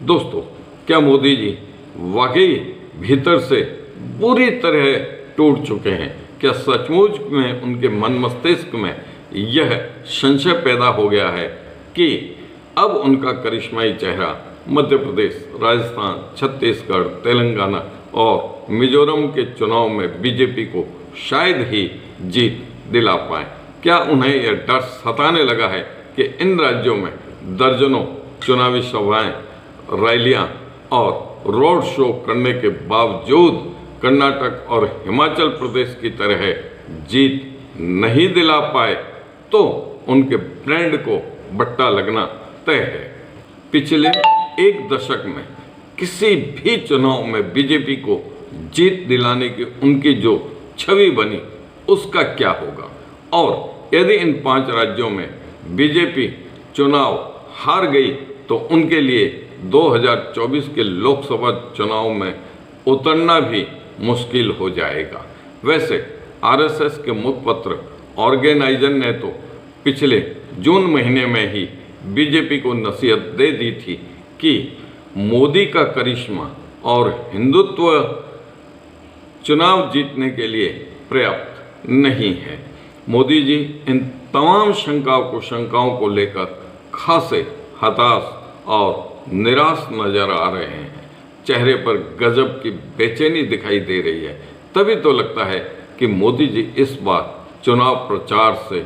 दोस्तों, क्या मोदी जी वाकई भीतर से बुरी तरह टूट चुके हैं? क्या सचमुच में उनके मन मस्तिष्क में यह संशय पैदा हो गया है कि अब उनका करिश्माई चेहरा मध्य प्रदेश, राजस्थान, छत्तीसगढ़, तेलंगाना और मिजोरम के चुनाव में बीजेपी को शायद ही जीत दिला पाए? क्या उन्हें यह डर सताने लगा है कि इन राज्यों में दर्जनों चुनावी सभाएं, रैलियां और रोड शो करने के बावजूद कर्नाटक और हिमाचल प्रदेश की तरह जीत नहीं दिला पाए तो उनके ब्रांड को बट्टा लगना तय है? पिछले एक दशक में किसी भी चुनाव में बीजेपी को जीत दिलाने की उनकी जो छवि बनी उसका क्या होगा? और यदि इन 5 राज्यों में बीजेपी चुनाव हार गई तो उनके लिए 2024 के लोकसभा चुनाव में उतरना भी मुश्किल हो जाएगा। वैसे आरएसएस के मुखपत्र ऑर्गेनाइजर ने तो पिछले जून महीने में ही बीजेपी को नसीहत दे दी थी कि मोदी का करिश्मा और हिंदुत्व चुनाव जीतने के लिए पर्याप्त नहीं है। मोदी जी इन तमाम शंकाओं को लेकर खासे हताश और निराश नजर आ रहे हैं। चेहरे पर गजब की बेचैनी दिखाई दे रही है। तभी तो लगता है कि मोदी जी इस बार चुनाव प्रचार से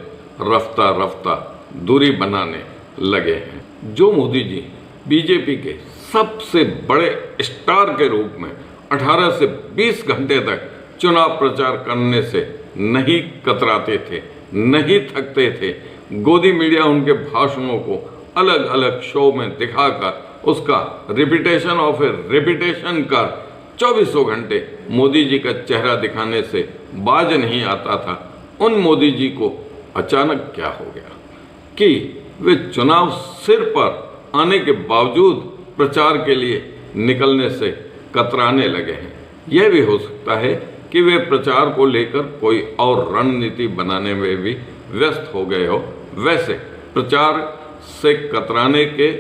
रफ्ता रफ्ता दूरी बनाने लगे हैं। जो मोदी जी बीजेपी के सबसे बड़े स्टार के रूप में 18 से 20 घंटे तक चुनाव प्रचार करने से नहीं कतराते थे, नहीं थकते थे, गोदी मीडिया उनके भाषणों को अलग अलग शो में दिखाकर उसका रिपीटेशन ऑफ रिपीटेशन कर 24 घंटे मोदी जी का चेहरा दिखाने से बाज नहीं आता था, उन मोदी जी को अचानक क्या हो गया कि वे चुनाव सिर पर आने के बावजूद प्रचार के लिए निकलने से कतराने लगे हैं? यह भी हो सकता है कि वे प्रचार को लेकर कोई और रणनीति बनाने में भी व्यस्त हो गए हो। वैसे प्रचार से कतराने के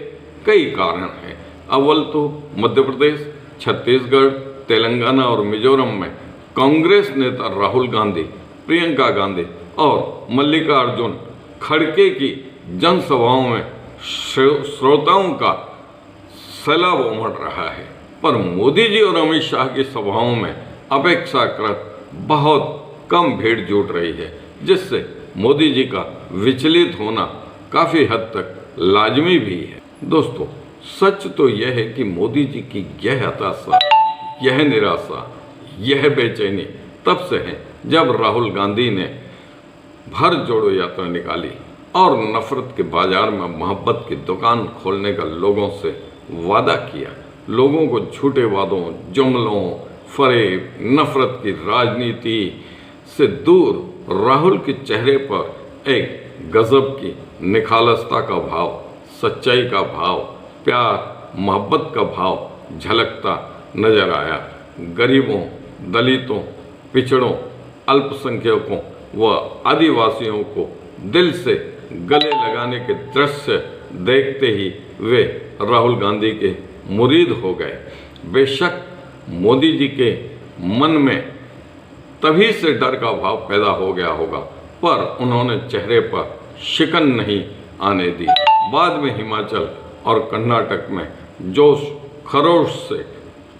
कई कारण हैं। अव्वल तो मध्य प्रदेश, छत्तीसगढ़, तेलंगाना और मिजोरम में कांग्रेस नेता राहुल गांधी, प्रियंका गांधी और मल्लिकार्जुन खड़गे की जनसभाओं में श्रोताओं का सैलाब उमड़ रहा है, पर मोदी जी और अमित शाह की सभाओं में अपेक्षाकृत बहुत कम भीड़ जुट रही है, जिससे मोदी जी का विचलित होना काफ़ी हद तक लाजमी भी है। दोस्तों, सच तो यह है कि मोदी जी की यह हताशा, यह निराशा, यह बेचैनी तब से है जब राहुल गांधी ने भर जोड़ो यात्रा निकाली और नफरत के बाजार में मोहब्बत की दुकान खोलने का लोगों से वादा किया। लोगों को झूठे वादों, जुमलों, फरेब, नफरत की राजनीति से दूर राहुल के चेहरे पर एक गजब की निखालसता का भाव, सच्चाई का भाव, प्यार, मोहब्बत का भाव झलकता नजर आया। गरीबों, दलितों, पिछड़ों, अल्पसंख्यकों व आदिवासियों को दिल से गले लगाने के दृश्य देखते ही वे राहुल गांधी के मुरीद हो गए। बेशक मोदी जी के मन में तभी से डर का भाव पैदा हो गया होगा, पर उन्होंने चेहरे पर शिकन नहीं आने दी। बाद में हिमाचल और कर्नाटक में जोश खरोश से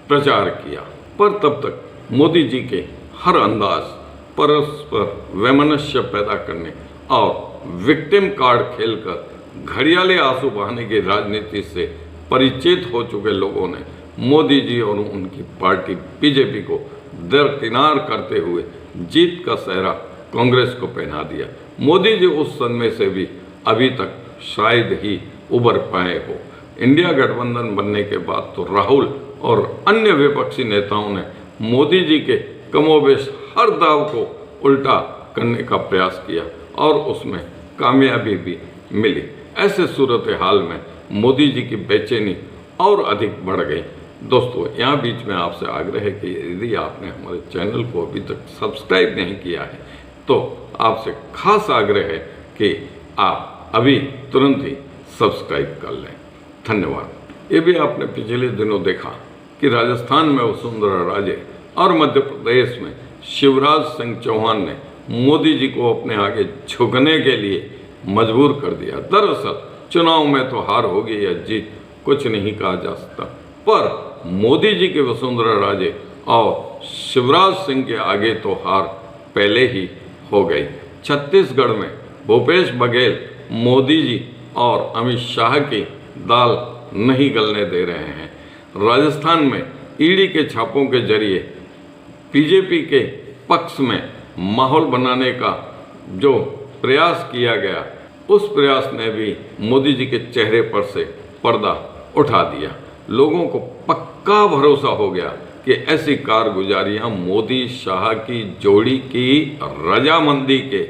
प्रचार किया, पर तब तक मोदी जी के हर अंदाज परस्पर वैमनस्य पैदा करने और विक्टिम कार्ड खेलकर घड़ियाले आंसू बहाने की राजनीति से परिचित हो चुके लोगों ने मोदी जी और उनकी पार्टी बीजेपी को दरकिनार करते हुए जीत का सेहरा कांग्रेस को पहना दिया। मोदी जी उस सदमे से भी अभी तक शायद ही उबर पाए हो। इंडिया गठबंधन बनने के बाद तो राहुल और अन्य विपक्षी नेताओं ने मोदी जी के कमोबेश हर दाव को उल्टा करने का प्रयास किया और उसमें कामयाबी भी मिली। ऐसे सूरत हाल में मोदी जी की बेचैनी और अधिक बढ़ गई। दोस्तों, यहाँ बीच में आपसे आग्रह है कि यदि आपने हमारे चैनल को अभी तक सब्सक्राइब नहीं किया है तो आपसे खास आग्रह है कि आप अभी तुरंत ही सब्सक्राइब कर लें। धन्यवाद। ये भी आपने पिछले दिनों देखा कि राजस्थान में वसुंधरा राजे और मध्य प्रदेश में शिवराज सिंह चौहान ने मोदी जी को अपने आगे झुकने के लिए मजबूर कर दिया। दरअसल चुनाव में तो हार होगी या जीत कुछ नहीं कहा जा सकता, पर मोदी जी के वसुंधरा राजे और शिवराज सिंह के आगे तो हार पहले ही हो गई। छत्तीसगढ़ में भूपेश बघेल मोदी जी और अमित शाह की दाल नहीं गलने दे रहे हैं। राजस्थान में ईडी के छापों के जरिए बीजेपी के पक्ष में माहौल बनाने का जो प्रयास किया गया, उस प्रयास ने भी मोदी जी के चेहरे पर से पर्दा उठा दिया। लोगों को पक्का भरोसा हो गया कि ऐसी कारगुजारियां मोदी शाह की जोड़ी की रजामंदी के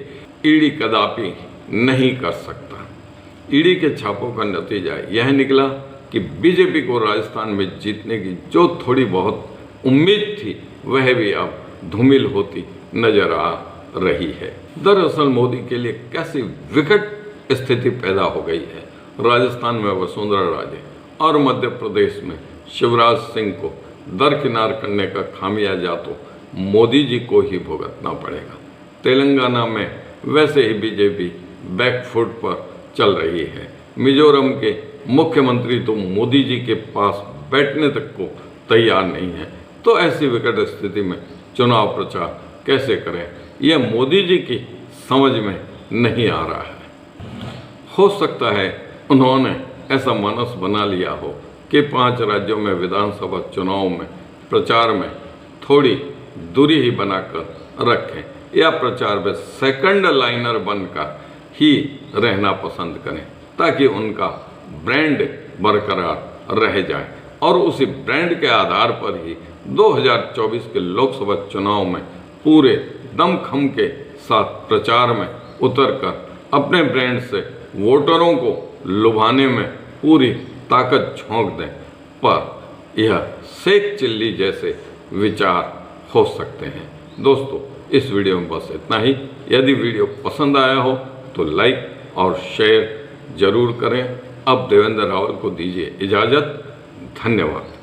ईडी कदापि नहीं कर सकता। ईडी के छापों का नतीजा यह निकला कि बीजेपी को राजस्थान में जीतने की जो थोड़ी बहुत उम्मीद थी वह भी अब धूमिल होती नजर आ रही है। दरअसल मोदी के लिए कैसी विकट स्थिति पैदा हो गई है। राजस्थान में वसुंधरा राजे और मध्य प्रदेश में शिवराज सिंह को दरकिनार करने का खामियाजा तो मोदी जी को ही भुगतना पड़ेगा। तेलंगाना में वैसे ही बीजेपी बैकफुट पर चल रही है। मिजोरम के मुख्यमंत्री तो मोदी जी के पास बैठने तक को तैयार नहीं है। तो ऐसी विकट स्थिति में चुनाव प्रचार कैसे करें, यह मोदी जी की समझ में नहीं आ रहा है। हो सकता है उन्होंने ऐसा मानस बना लिया हो कि 5 राज्यों में विधानसभा चुनाव में प्रचार में थोड़ी दूरी ही बनाकर रखें या प्रचार में सेकंड लाइनर बनकर ही रहना पसंद करें, ताकि उनका ब्रांड बरकरार रह जाए और उसी ब्रांड के आधार पर ही 2024 के लोकसभा चुनाव में पूरे दमखम के साथ प्रचार में उतरकर अपने ब्रांड से वोटरों को लुभाने में पूरी ताकत झोंक दें। पर यह शेख चिल्ली जैसे विचार हो सकते हैं। दोस्तों, इस वीडियो में बस इतना ही। यदि वीडियो पसंद आया हो तो लाइक और शेयर जरूर करें। अब देवेंद्र रावल को दीजिए इजाज़त। धन्यवाद।